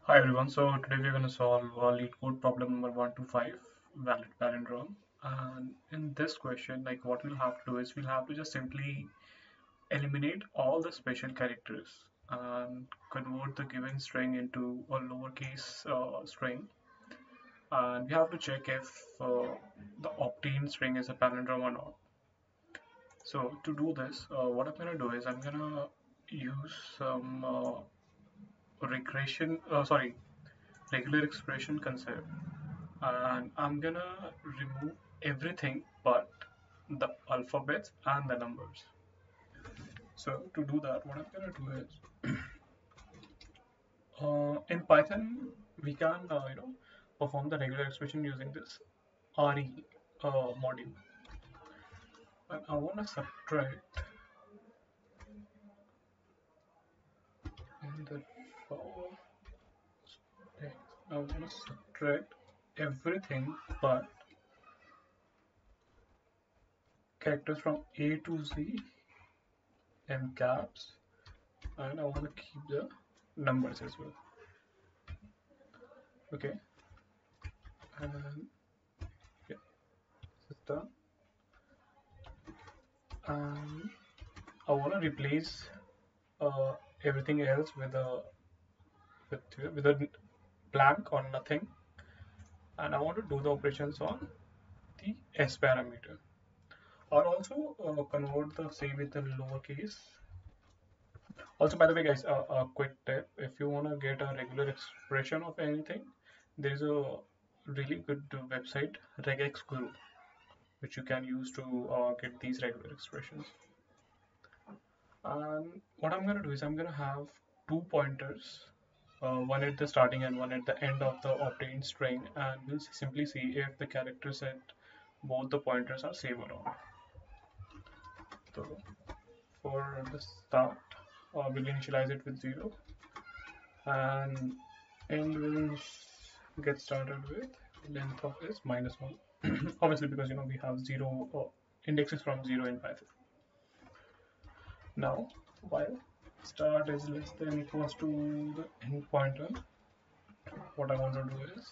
Hi everyone, so today we're going to solve lead code problem number 125, valid palindrome. And in this question, like what we'll have to do is we'll have to just simply eliminate all the special characters and convert the given string into a lowercase string. And we have to check if the obtained string is a palindrome or not. So to do this, what I'm going to do is I'm going to use some regular expression concept, and I'm gonna remove everything but the alphabets and the numbers. So to do that, what I'm gonna do is in Python we can perform the regular expression using this RE module, and I want to subtract in the for I want to subtract everything but characters from A to Z in caps, and I want to keep the numbers as well. Okay, and yeah, this is done. And I want to replace uh, everything else with a blank or nothing, and I want to do the operations on the s parameter. Or also convert the say with the lowercase. Also, by the way, guys, a quick tip: if you want to get a regular expression of anything, there is a really good website, regex guru, which you can use to get these regular expressions. And what I'm going to do is I'm going to have two pointers, one at the starting and one at the end of the obtained string, and we'll simply see if the characters at both the pointers are same or not. So for the start, we'll initialize it with 0, and end will get started with length of is -1. Obviously, because we have 0 indexes from 0 in Python. Now, while start is less than equals to the end pointer, what I want to do is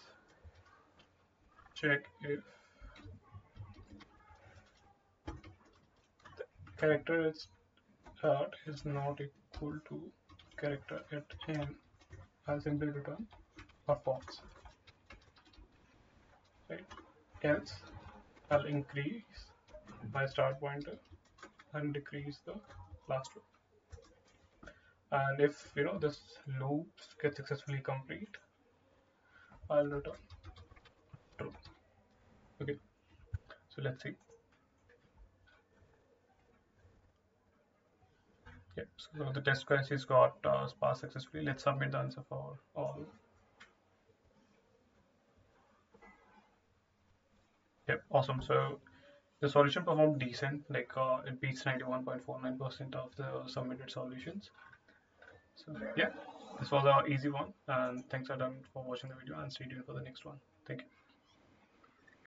check if character at start is not equal to character at end. I'll simply return a false, right? Else, I'll increase my start pointer and decrease the last one. And if this loop gets successfully complete, I'll return true. Okay, so let's see. Yep, so the test case is got passed successfully. Let's submit the answer for all. Yep, awesome. So the solution performed decent, like it beats 91.49% of the submitted solutions. So yeah, this was an easy one, and thanks Adam for watching the video, and stay tuned for the next one. Thank you.